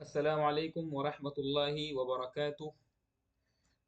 अस्सलामु अलैकुम वरहमतुल्लाहि वबरकातुह।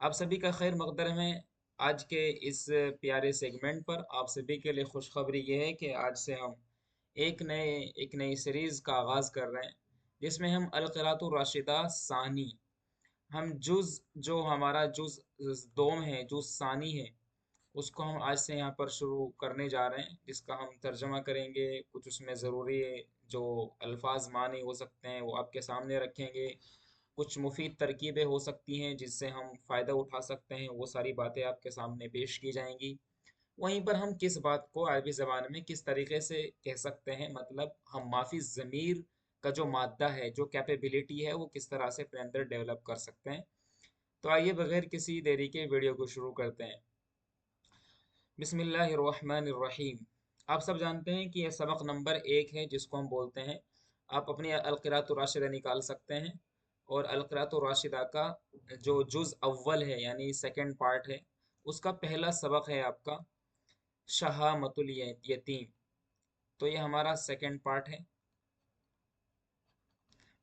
आप सभी का खैर मकदम है। आज के इस प्यारे सेगमेंट पर आप सभी के लिए खुशखबरी ये है कि आज से हम एक नए एक नई सीरीज का आगाज कर रहे हैं, जिसमें हम अल क़िराअतुर राशिदा सानी, हम जुज जो हमारा जुज दोम है, जुज सानी है, उसको हम आज से यहाँ पर शुरू करने जा रहे हैं, जिसका हम तर्जमा करेंगे। कुछ उसमें ज़रूरी जो अल्फाज मानी हो सकते हैं वो आपके सामने रखेंगे। कुछ मुफीद तरकीबें हो सकती हैं जिससे हम फ़ायदा उठा सकते हैं, वो सारी बातें आपके सामने पेश की जाएंगी। वहीं पर हम किस बात को अरबी ज़बान में किस तरीके से कह सकते हैं, मतलब हम माफ़ी ज़मीर का जो मादा है, जो कैपेबिलिटी है, वो किस तरह से अपने अंदर डेवलप कर सकते हैं। तो आइए बगैर किसी देरी के वीडियो को शुरू करते हैं। बिस्मिल्लाहिर्रहमानिर्रहीम। आप सब जानते हैं कि यह सबक नंबर 1 है, जिसको हम बोलते हैं, आप अपनी अलक़िराअतुर राशिदा निकाल सकते हैं। और अलक़िराअतुर राशिदा का जो जुज़ अव्वल है, यानी सेकंड पार्ट है, उसका पहला सबक है आपका शहामतुल यतीम। तो ये हमारा सेकंड पार्ट है,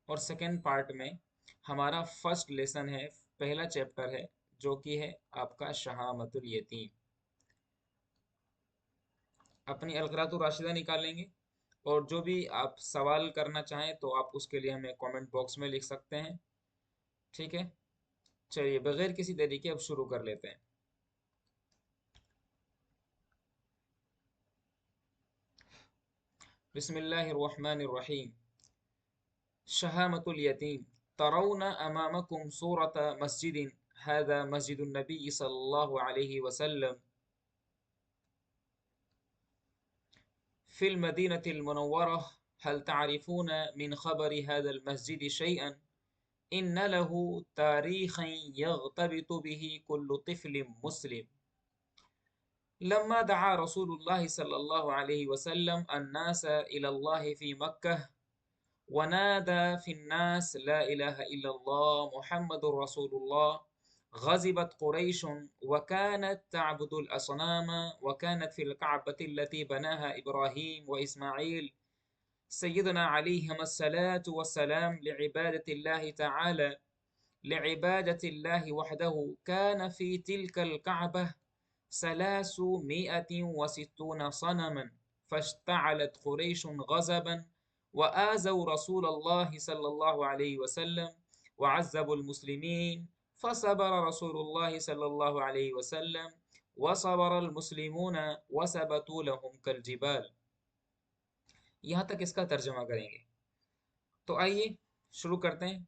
और सेकंड पार्ट में हमारा फर्स्ट लेसन है, पहला चैप्टर है, जो कि है आपका शहामतुल यतीम। अपनी अलक़िराअतुर राशिदा निकालेंगे, और जो भी आप सवाल करना चाहें तो आप उसके लिए हमें कमेंट बॉक्स में लिख सकते हैं। ठीक है, चलिए बगैर किसी देरी के अब शुरू कर लेते हैं। बिस्मिल्लाहिर्रहमानिर्रहीम। शहामतुल यतीम। तरौना अमामकुम सूरत मस्जिदिन, हादा मस्जिदुन नबी सल्लल्लाहु अलैहि वसल्लम, फिल मदीनतिल मुनव्वरह, हल तारिफून मिन खबरी हादल मस्जिद शैअन, इन्न लहू तारीखन यग़तबितु बिही कुल्लु तिफ़्लिन मुस्लिम। लम्मा दआ रसूलुल्लाह सल्लल्लाहु अलैहि वसल्लम अन्नास इलल्लाहि फी मक्कह, वनादा फिन्नास ला इलाहा इल्लल्लाह मुहम्मदुर रसूलुल्लाह, गज़िबत कुरैश वकानत तअबुदुल असनाम, वकानत फिल कअबति अल्लती बनाहा इब्राहीम व इस्माईल सय्यदना अलैहिमुस्सलातु वस्सलाम लिइबादतिल्लाहि तआला, लिइबादतिल्लाहि वहदहु, कान फी तिल्कल कअबह सलासु मिअतिन व सित्तून सनमन, फश्तअलत कुरैश गज़बन व आज़ौ रसूलल्लाहि सल्लल्लाहु अलैहि वसल्लम व अज़्ज़बुल मुस्लिमीन, फसबर रसूलुल्लाहि सल्लल्लाहु अलैहि वसल्लम व सबरल मुस्लिमून व सबतू लहुम कल जिबाल। यहाँ तक इसका तर्जमा करेंगे। तो आइए शुरू करते हैं।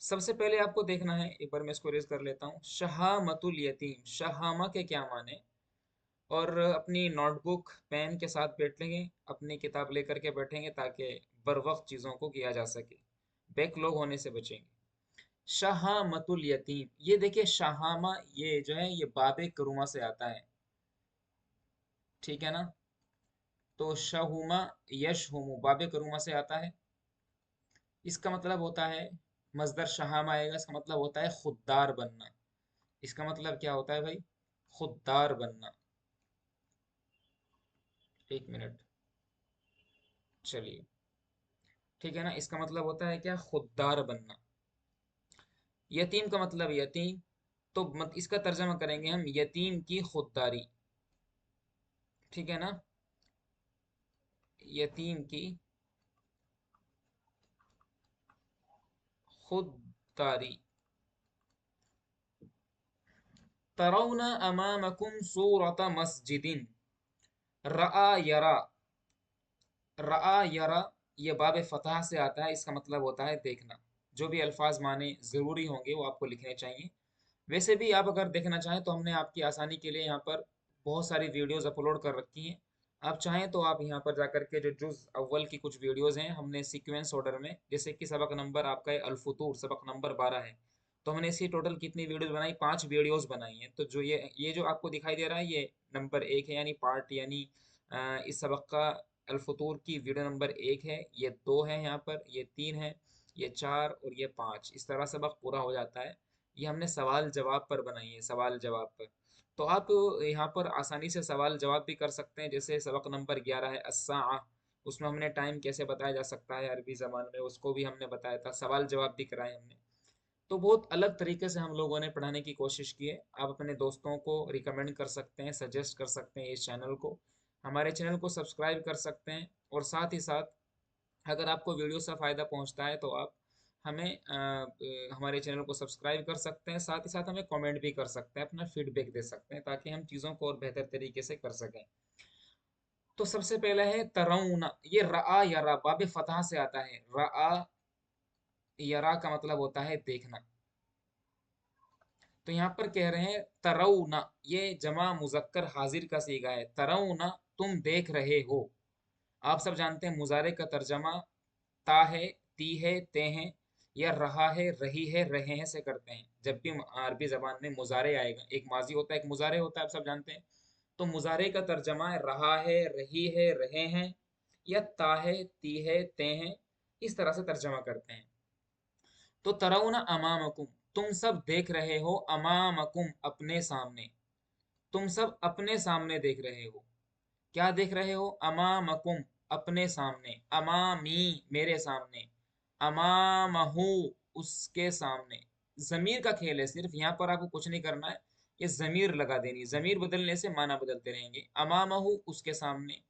सबसे पहले आपको देखना है, एक बार मैं इसको रेज कर लेता हूँ, शहामतुल यतीम, शहामा के क्या माने। और अपनी नोटबुक पेन के साथ बैठेंगे, अपनी किताब लेकर के बैठेंगे, ताकि बर वक्त चीज़ों को किया जा सके, बैकलॉग होने से बचेंगे। शहामतुल यतीम, ये देखिए शहामा, ये जो है ये बाबे करुमा से आता है, ठीक है ना। तो शहुमा यशहुमु बाबे करुमा से आता है। इसका मतलब होता है, मजदर शहामा आएगा, इसका मतलब होता है खुददार बनना। इसका मतलब क्या होता है भाई? खुददार बनना। एक मिनट, चलिए, ठीक है ना। इसका मतलब होता है क्या? खुददार बनना। यतीम का मतलब यतीम, तो इसका तर्जमा करेंगे हम यतीम की खुददारी, ठीक है ना। यतीम की खुददारी। तरौना अमामकुम सूरत मस्जिदिन, रआ यरा, रआ यरा, ये बाब फतह से आता है। इसका मतलब होता है देखना। जो भी अल्फाज माने ज़रूरी होंगे वो आपको लिखने चाहिए। वैसे भी आप अगर देखना चाहें तो हमने आपकी आसानी के लिए यहाँ पर बहुत सारी वीडियोस अपलोड कर रखी हैं। आप चाहें तो आप यहाँ पर जाकर के जो जुज़ अव्वल की कुछ वीडियोस हैं, हमने सीक्वेंस ऑर्डर में, जैसे कि सबक नंबर आपका है अल फुतूर, सबक नंबर 12 है, तो हमने इसकी टोटल कितनी वीडियोस बनाई, 5 वीडियोस बनाई हैं। तो जो ये जो आपको दिखाई दे रहा है ये नंबर 1 है, यानी पार्ट, यानी इस सबक का अल-फतूर की वीडियो नंबर 1 है, ये 2 है, यहाँ पर ये 3 है, ये 4 और ये 5, इस तरह सबक पूरा हो जाता है। ये हमने सवाल जवाब पर बनाई है, सवाल जवाब पर। तो आप यहाँ पर आसानी से सवाल जवाब भी कर सकते हैं। जैसे सबक नंबर 11 है अस्साआ, उसमें हमने टाइम कैसे बताया जा सकता है अरबी ज़बान में, उसको भी हमने बताया था, सवाल जवाब भी कराए हमने। तो बहुत अलग तरीके से हम लोगों ने पढ़ाने की कोशिश की है। आप अपने दोस्तों को रिकमेंड कर सकते हैं, सजेस्ट कर सकते हैं इस चैनल को, हमारे चैनल को सब्सक्राइब कर सकते हैं। और साथ ही साथ अगर आपको वीडियो से फ़ायदा पहुंचता है तो आप हमें हमारे चैनल को सब्सक्राइब कर सकते हैं, साथ ही साथ हमें कमेंट भी कर सकते हैं, अपना फीडबैक दे सकते हैं, ताकि हम चीज़ों को और बेहतर तरीके से कर सकें। तो सबसे पहला है तरौना, ये रआ यरा बाब फतह से आता है। रआ यरा का मतलब होता है देखना। तो यहाँ पर कह रहे हैं तरौना, ये जमा मुजक्कर हाजिर का सीगा है। तरौना, तुम देख रहे हो। आप सब जानते हैं मुजारे का तर्जमा ता है, ती है, ते हैं, या रहा है, रही है, रहे हैं से करते हैं। जब भी अरबी जबान में मुजारे आएगा, एक माजी होता है, एक मुजारे होता है, आप सब जानते हैं। तो मुजारे का तर्जमा है रहा है, रही है, रहे हैं, या ता है, ती है, ते हैं, इस तरह से तर्जमा करते हैं। तो तरौना अमामकुम, तुम सब देख रहे हो, अमामकुम अपने सामने, तुम सब अपने सामने देख रहे हो। क्या देख रहे हो? अमामकुम अपने सामने, अमामी मेरे सामने, अमामहू उसके सामने। जमीर का खेल है सिर्फ, यहाँ पर आपको कुछ नहीं करना है, ये जमीर लगा देनी, जमीर बदलने से माना बदलते रहेंगे। अमामहू उसके सामने,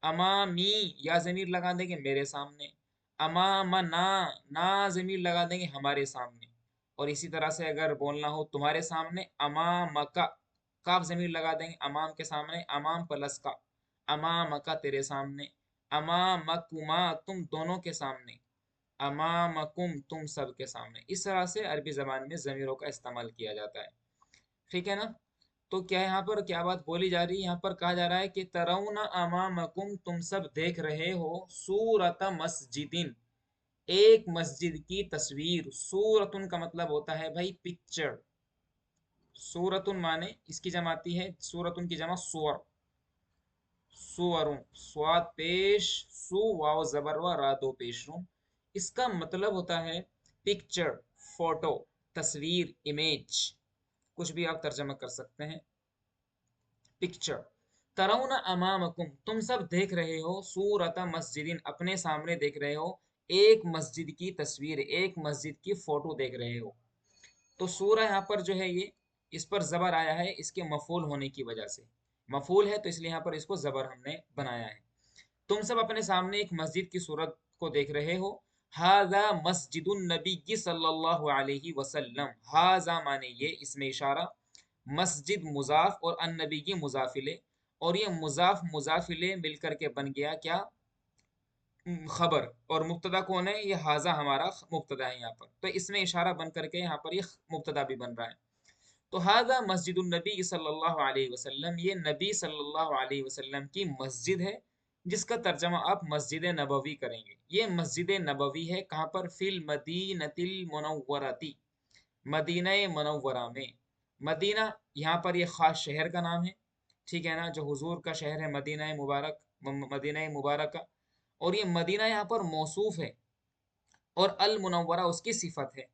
अमामी या जमीर लगा देंगे मेरे सामने, अमामना ना जमीर लगा देंगे हमारे सामने। और इसी तरह से अगर बोलना हो तुम्हारे सामने, अमामका काफ जमीर लगा देंगे अमाम के सामने, अमाम प्लस का, अमामका तेरे सामने, अमामकुमा तुम दोनों के सामने, अमामकुम तुम सब के सामने। इस तरह से अरबी जबान में जमीरों का इस्तेमाल किया जाता है। ठीक है ना? तो क्या यहाँ पर क्या बात बोली जा रही है? यहाँ पर कहा जा रहा है कि तरौना अमामकुम, तुम सब देख रहे हो, सूरत मस्जिदिन, एक मस्जिद की तस्वीर। सूरतुन का मतलब होता है भाई पिक्चर। सूरतुन माने इसकी जमा आती है, सूरतुन की जमा सुवर, सुवरुन, स्वाद पेश सु वाव जबर व रा दो पेश रून। इसका मतलब होता है पिक्चर, फोटो, तस्वीर, इमेज, कुछ भी आप तर्जमा कर सकते हैं। पिक्चर, तरौना अमामकुम तुम सब देख रहे हो, सूरत मस्जिदिन अपने सामने देख रहे हो, एक मस्जिद की तस्वीर, एक मस्जिद की फोटो देख रहे हो। तो सूरा यहाँ पर जो है ये, इस पर जबर आया है इसके मफूल होने की वजह से। मफूल है तो इसलिए यहाँ पर इसको जबर हमने बनाया है। तुम सब अपने सामने एक मस्जिद की सूरत को देख रहे हो। हाजा मस्जिदुन नबी सल्लल्लाहु अलैहि वसल्लम, हाजा माने ये, इसमें इशारा, मस्जिद मुजाफ और अन्नबी की मुजाफिले, और ये मुजाफ मुजाफिले मिलकर के बन गया क्या? खबर। और मुब्तदा कौन है? ये हाजा हमारा मुब्तदा है यहाँ पर, तो इसमें इशारा बन करके यहाँ पर ये मुब्तदा भी बन रहा है। तो हाजा मस्जिदुन नबी सल्लल्लाहु अलैहि वसल्लम, ये नबी सल्लल्लाहु अलैहि वसल्लम की मस्जिद है, जिसका तर्जमा आप मस्जिद नबवी करेंगे। ये मस्जिद नबवी है कहाँ पर? फिल मदीनतिल मुनव्वरती, मदीना मुनव्वरा में। मदीना यहाँ पर ये खास शहर का नाम है, ठीक है ना, जो हुजूर का शहर है, मदीना मुबारक, मदीना मुबारक। और ये मदीना यहाँ पर मौसूफ है, और अल मुनव्वरा उसकी सिफत है,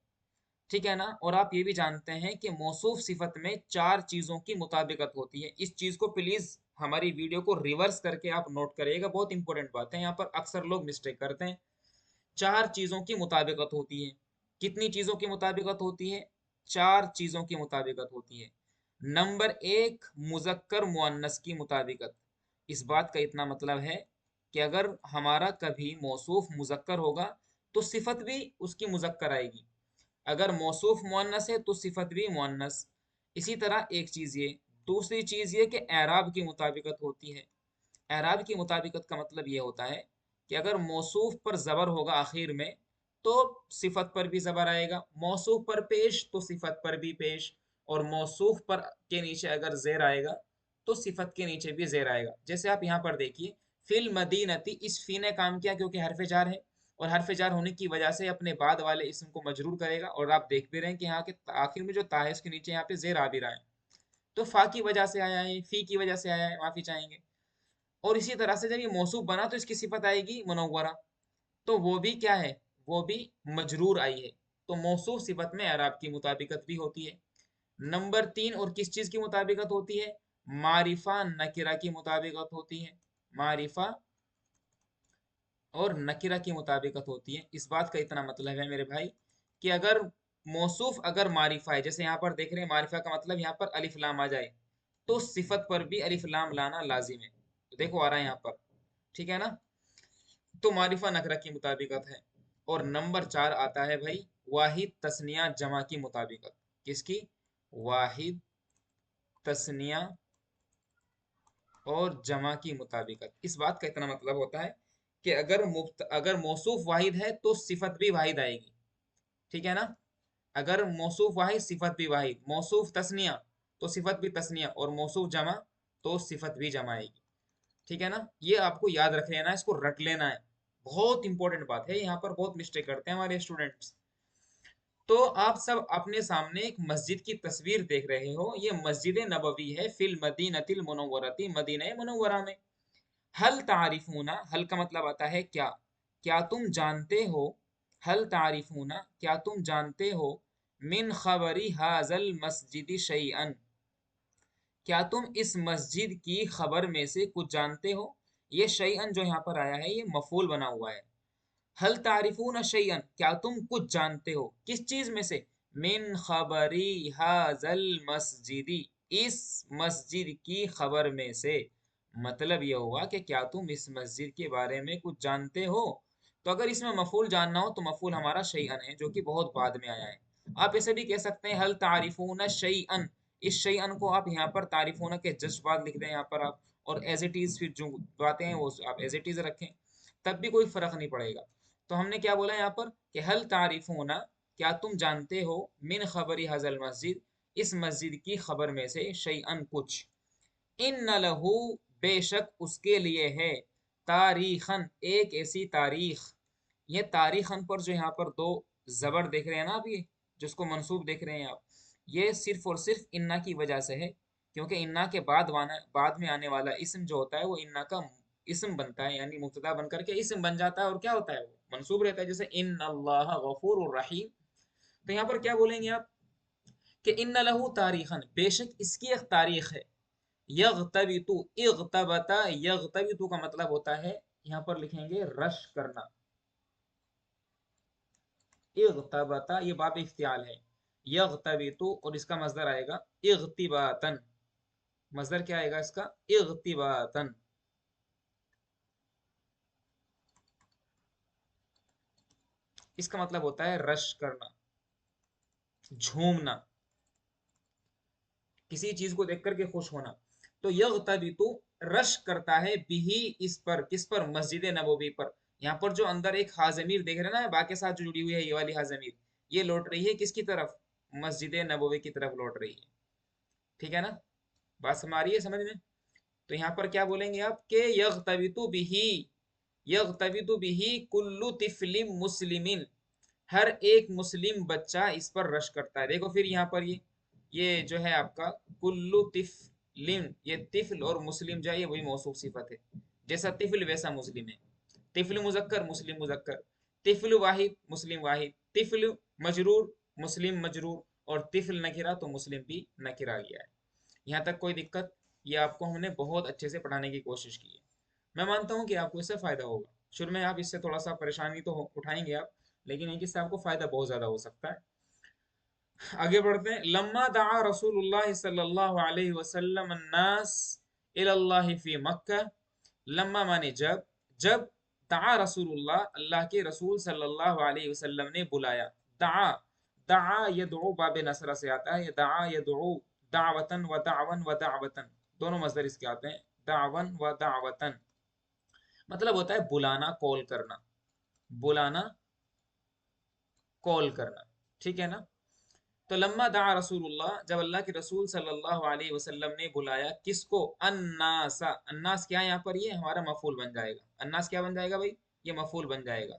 ठीक है ना। और आप ये भी जानते हैं कि मौसूफ सिफत में 4 चीजों की मुताबिकत होती है। इस चीज को प्लीज हमारी वीडियो को रिवर्स करके आप नोट करिएगा, बहुत इंपॉर्टेंट बात है, यहाँ पर अक्सर लोग मिस्टेक करते हैं। 4 चीजों की मुताबिकत होती है। कितनी चीजों की मुताबिकत होती है? 4 चीजों की मुताबिकत होती है। नंबर 1, मुजक्कर मुअन्नस की मुताबिकत। इस बात का इतना मतलब है कि अगर हमारा कभी मौसूफ मुजक्कर होगा तो सिफत भी उसकी मुजक्कर आएगी, अगर मौसूफ मुअन्नस है तो सिफत भी मुअन्नस। इसी तरह एक चीज ये, दूसरी चीज ये कि एराब की मुताबिकत होती है। एराब की मुताबिकत का मतलब ये होता है कि अगर मौसूफ पर जबर होगा आखिर में तो सिफत पर भी जबर आएगा, मौसूफ पर पेश तो सिफत पर भी पेश, और मौसूफ पर के नीचे अगर जेर आएगा तो सिफत के नीचे भी जेर आएगा। जैसे आप यहाँ पर देखिए, फिल मदीनती, इस फी ने काम किया क्योंकि हरफ जार है, और हरफ जार होने की वजह से अपने बाद वाले इसम को मजरूर करेगा। और आप देख भी रहे हैं कि यहाँ के आखिर में जो ता है उसके नीचे यहाँ पे जेर आ भी रहा है, तो फा की वजह से आया है, फी की वजह से आया है, माफी चाहेंगे। और इसी तरह से जब ये मौसूफ बना तो इसकी सिफत आएगी मुनव्वरा, तो वो भी क्या है, वो भी मजरूर आई है। तो मौसूफ सिफत में एराब की मुताबिकत भी होती है। नंबर 3, और किस चीज की मुताबिकत होती है, मारिफा नकिरा की मुताबिकत होती है। मारिफा और नकिरा की मुताबिकत होती है। इस बात का इतना मतलब है मेरे भाई कि अगर मौसूफ अगर मारिफा है, जैसे यहाँ पर देख रहे हैं मारिफा का मतलब यहाँ पर अलिफ लाम आ जाए, तो सिफत पर भी अलिफ लाम लाना लाजिम है। तो देखो आ रहा है यहाँ पर, ठीक है ना। तो मारिफा नकरा की मुताबिकत है। और नंबर 4 आता है भाई वाहिद तस्निया जमा की मुताबिकत। किसकी, वाहिद तस्निया और जमा की मुताबिकत। इस बात का इतना मतलब होता है कि अगर मौसूफ वाहिद है तो सिफत भी वाहिद आएगी, ठीक है ना। अगर मौसूफ वाहिद सिफत भी वाहिद, मौसूफ तस्निया तो सिफत भी तस्निया, और मौसूफ जमा तो सिफत भी जमा आएगी, ठीक है ना। ये आपको याद रख लेना है, इसको रट लेना है, बहुत इंपॉर्टेंट बात है। यहाँ पर बहुत मिस्टेक करते हैं हमारे स्टूडेंट्स। तो आप सब अपने सामने एक मस्जिद की तस्वीर देख रहे हो, ये मस्जिद नबवी है फिल मदीनतिल मुनव्वरती, मदीना मुनव्वरा में। हल तारिफूना, हल का मतलब आता है क्या, क्या तुम जानते हो। हल तारिफूना, क्या तुम जानते हो। मिन खबरी हाजल मस्जिद शैअन, क्या तुम इस मस्जिद की खबर में से कुछ जानते हो। ये शैअन जो यहाँ पर आया है ये मफूल बना हुआ है। हल तारिफून शैअन, क्या तुम कुछ जानते हो, किस चीज में से। मिन खबरी हाजल मस्जिदी, इस मस्जिद की खबर में से। मतलब यह हुआ कि क्या तुम इस मस्जिद के बारे में कुछ जानते हो। तो अगर इसमें मफूल जानना हो तो मफूल हमारा शैअन है, जो कि बहुत बाद में आया है। आप ऐसे भी कह सकते हैं हल तारिफून शैअन, इस शैअन को आप यहाँ पर तारिफून के जस्ट बाद लिख दें यहाँ पर आप, और एज इट इज फिर जो बातें हैं वो आप एज इट इज रखें, तब भी कोई फर्क नहीं पड़ेगा। तो हमने क्या बोला यहाँ पर कि हल तारिफूना, क्या तुम जानते हो, मिन खबरी हजल मस्जिद, इस मस्जिद की खबर में से, शैअन कुछ। इन लहू, बेशक उसके लिए है, तारीखन एक ऐसी तारीख। ये तारीखन पर जो यहाँ पर दो जबर देख रहे हैं ना आप, ये जिसको मंसूब देख रहे हैं आप, ये सिर्फ और सिर्फ इन्ना की वजह से है। क्योंकि इन्ना के बाद में आने वाला इसम जो होता है वो इन्ना का इसम बनता है, यानी मुब्तदा बनकर के इसम बन जाता है, और क्या होता है वो मंसूब रहता है, जैसे इन अल्लाह गफूर रहीम। तो यहाँ पर क्या बोलेंगे आप कि इन लहू तारीखन, बेशक इसकी एक तारीख है। यगतबितु, इगतबता, यगतबितु का मतलब होता है, यहाँ पर लिखेंगे रश करना। इगतबता ये बाब इख्तियाल है। यगतबितु, और इसका मजदर आएगा इगतिबातन। मजदर क्या आएगा इसका, इगतिबातन। इसका मतलब होता है रश करना, झूमना, किसी चीज को देख करके खुश होना। तो यगतबितु, रश करता है, बिही इस पर, किस पर, मस्जिद नबवी पर। यहाँ पर जो अंदर एक हाजमीर देख रहे हैं ना, बा के साथ जो जुड़ी हुई है ये वाली हाजमीर, ये लौट रही है किसकी तरफ, मस्जिद नबवी की तरफ लौट रही है, ठीक है ना। बात हमारी है समझ में। तो यहाँ पर क्या बोलेंगे आप के यगतबितु बिही, यगतबितु बिही कुल्लु तिफलिम मुस्लिमिन, हर एक मुस्लिम बच्चा इस पर रश करता है। देखो फिर यहाँ पर ये जो है आपका कुल्लु तिफलिन, ये तिफल और मुस्लिम जो है ये वही मौसूफ सिफत है। जैसा तिफल वैसा मुस्लिम है। तिफल मुजक्कर मुस्लिम मुजक्कर, तिफल वाहिद मुस्लिम वाहिद, तिफल मजरूर मुस्लिम मजरूर, और तिफल नकिरा तो मुस्लिम भी नकिरा आ गया है। यहाँ तक कोई दिक्कत, ये आपको हमने बहुत अच्छे से पढ़ाने की कोशिश की है। मैं मानता हूँ कि आपको इससे फायदा होगा। शुरू में आप इससे थोड़ा सा परेशानी तो उठाएंगे आप, लेकिन एक इससे आपको फायदा बहुत ज्यादा हो सकता है। आगे बढ़ते हैं। लम्मा दआ रसूलुल्लाह सल्लल्लाहु अलैहि वसल्लम अन्नास इलल्लाहि फी मक्का, लम्मा माने जब, जब दआ रसूलुल्लाह, अल्लाह के रसूल सल्लल्लाहु अलैहि वसल्लम ने बुलाया। दआ, दआ यदउ बाब नसरा से आता है, दआ यदउ, दावतन व दावन व दावतन, दोनों मजदर इसके आते हैं, दावन व दावतन। मतलब होता है बुलाना, कॉल करना, बुलाना, कॉल करना, ठीक है ना। तो लम्मा दआ रसूलुल्लाह, जब अल्लाह के रसूल सल्लल्लाहु अलैहि वसल्लम ने बुलाया किसको, अन्नासा, अन्नास क्या है यहाँ पर, ये हमारा मफूल बन जाएगा। अन्नास क्या बन जाएगा भाई, ये मफूल बन जाएगा।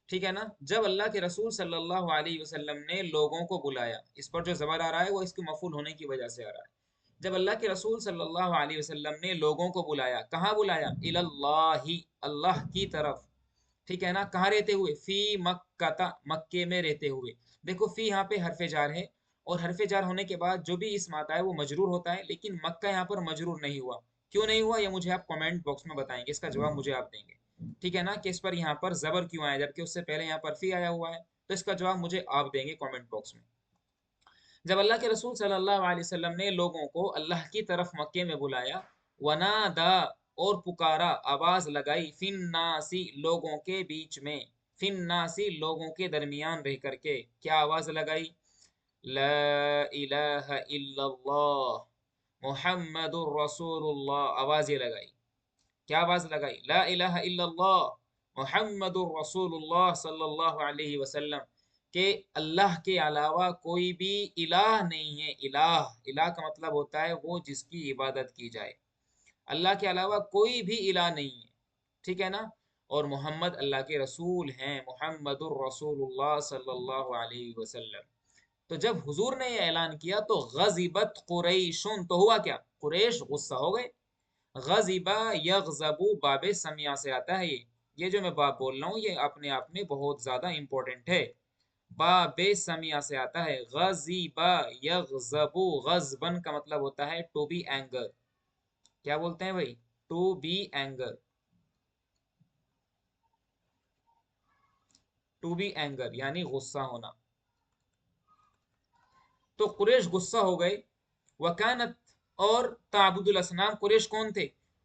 ठीक है ना। जब अल्लाह के रसूल सल्लल्लाहु अलैहि वसल्लम ने लोगों को बुलाया, इस पर जो ज़बर आ रहा है वो इसके मफूल होने की वजह से आ रहा है। जब अल्लाह के रसूल सल्लल्लाहु अलैहि वसल्लम ने लोगों को बुलाया, कहाँ बुलाया? इलल्लाही, अल्लाह की तरफ। ठीक है ना। कहाँ रहते हुए? फी मक्का, मक्के में रहते हुए। देखो फी यहाँ पे हरफे जार है, और हरफे जार होने के बाद जो भी इसम आता है वो मजरूर होता है, लेकिन मक्का यहाँ पर मजरूर नहीं हुआ। क्यों नहीं हुआ ये मुझे आप कमेंट बॉक्स में बताएंगे, इसका जवाब मुझे आप देंगे। ठीक है ना, कि इस पर यहाँ पर जबर क्यों आया जबकि उससे पहले यहाँ पर फी आया हुआ है। तो इसका जवाब मुझे आप देंगे कमेंट बॉक्स में। जब अल्लाह के रसूल सल्लल्लाहु अलैहि वसल्लम ने लोगों को अल्लाह की तरफ मक्के में बुलाया, वनादा, और पुकारा, आवाज लगाई, फिन्नासी, लोगों के बीच में, फिन्नासी, लोगों के दरमियान रह करके, क्या आवाज लगाई? ला इलाहा इल्लल्लाह मुहम्मदुर रसूलुल्लाह, आवाज ये लगाई। क्या आवाज लगाई? ला इलाहा इल्लल्लाह मुहम्मदुर रसूलुल्लाह सल्लल्लाहु अलैहि वसल्लम, के अल्लाह के अलावा कोई भी इलाह नहीं है। इलाह, इलाह का मतलब होता है वो जिसकी इबादत की जाए। अल्लाह के अलावा कोई भी इलाह नहीं है। ठीक है ना। और मोहम्मद अल्लाह के रसूल हैं, मुहम्मदुर रसूलुल्लाह सल्लल्लाहु अलैहि वसल्लम। तो जब हुजूर ने यह ऐलान किया तो गज़िबत कुरैशुन, तो हुआ क्या? कुरैश गुस्सा हो गए। गज़िबा यग़ज़बु बाबे समिया से आता है ये जो मैं बात बोल रहा हूँ ये अपने आप में बहुत ज्यादा इंपॉर्टेंट है। बाबे समिया से आता है। गज़िबा यग़ज़बु, गज़बन का मतलब होता है टू बी एंगर। क्या बोलते हैं भाई? To be anger, to be anger यानी गुस्सा होना। तो कुरैश गुस्सा हो गए। वकानत, और ताबुदुल असनाम, कुरैश कौन थे?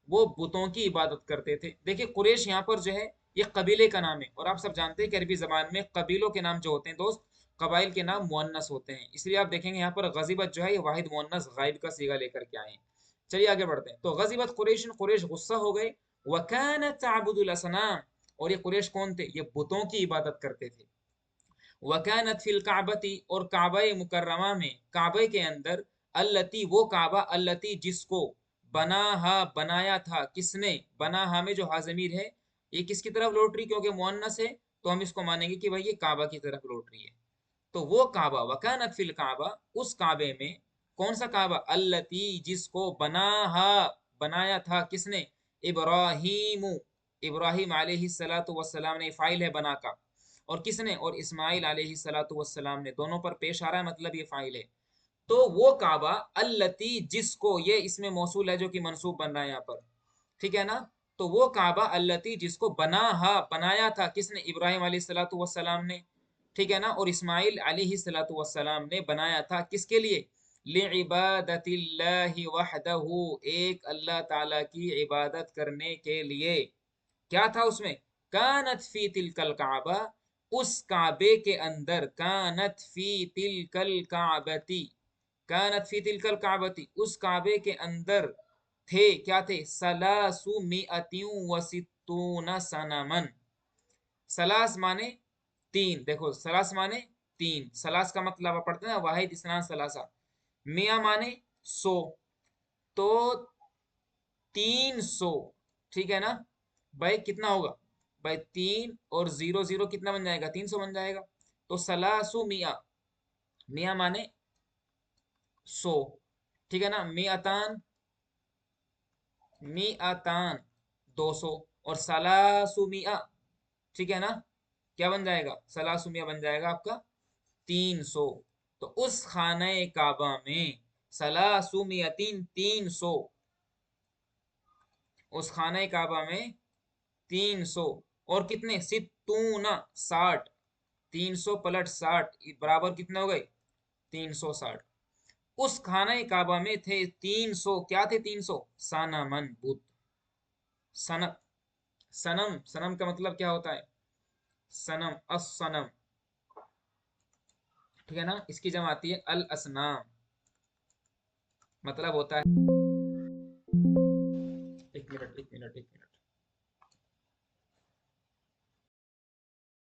वो बुतों की इबादत करते थे। देखिए कुरैश यहाँ पर जो है ये कबीले का नाम है, और आप सब जानते हैं कि अरबी जबान में कबीलों के नाम जो होते हैं दोस्त, कबाइल के नाम मुअन्नस होते हैं, इसलिए आप देखेंगे यहाँ पर गजीबत जो है ये वाहिद मुअन्नस गायब का सीगा लेकर के आए हैं। चलिए आगे बढ़ते हैं। तो गजीबत कुरैश, कुरैश गुस्सा हो गए। वकानत ताबुदुल असनाम, और ये कुरैश कौन थे? ये बुतों की इबादत करते थे। वकानत फिल काबती, और काबा मुकर्रमा में, काबे के अंदर, अल्लती, वो काबा, अल्लती जिसको, बना हा, बनाया था, किसने? बना हा में जो हाजमीर है ये किसकी तरफ लौट रही? क्योंकि मुअन्नस है तो हम इसको मानेंगे कि भाई ये काबा की तरफ लौट रही है। तो वो काबा, वकानत फिल काबा, उस काबे में, कौन सा काबा? अल्लती जिसको, बना हा, बनाया था, किसने? इब्राहिम, इब्राहिम अलैहिस्सलातु वस्सलाम ने, फाइल है बना का। और किसने? और इस्माइल अलैहिस्सलातु वस्सलाम ने, दोनों पर पेश आ रहा है मतलब ये फाइल है। तो वो काबा, अल्लती जिसको, ये इसमें मौसूल है जो कि मंसूब बन रहा है यहाँ पर। ठीक है ना। तो वो काबा, अल्लती जिसको, बना हा, बनाया था, किसने? इब्राहिम अलैहिस्सलातु वस्सलाम ने। ठीक है ना। और इस्माइल अलैहिस्सलातु वस्सलाम ने बनाया था किसके लिए? लिइबादतिल्लाहि वहदहू, एक अल्लाह ताला की इबादत करने के लिए। क्या था उसमें? कानत फी तिलकल काबा, उस काबे के अंदर, कानत फी तिलकल काबती, कानत फी तिलकल काबती, उस काबे के अंदर थे, क्या थे? सलासु मिअतिन व सित्तून सनमन। सलास माने तीन, देखो सलास माने तीन, सलास का मतलब आप पढ़ते हैं ना, वाहिद इस्नान सलासा। मिया माने सौ, तो 300। ठीक है ना। भाई कितना होगा? भाई तीन और जीरो जीरो कितना बन जाएगा? 300 बन जाएगा। तो सलासु मिया, मिया माने 100। ठीक है ना। मियातान, मियातान 200, और सलासु मिया, ठीक है ना। क्या बन जाएगा? सलासु मिया बन जाएगा आपका 300। तो उस खाने काबा में सलासु मियतीन, 300, उस खाने काबा में 300, और कितने? सित्तूना, 60, 300 पलट 60 बराबर कितने हो गए? 360। उस खाना काबा में थे 300, क्या थे? 300 सनमन, बुत। सनम, सनम, सनम का मतलब क्या होता है? सनम, असनम। ठीक है ना। इसकी जमा आती है अल असनाम, मतलब होता है, एक मिनट एक मिनट एक मिनट।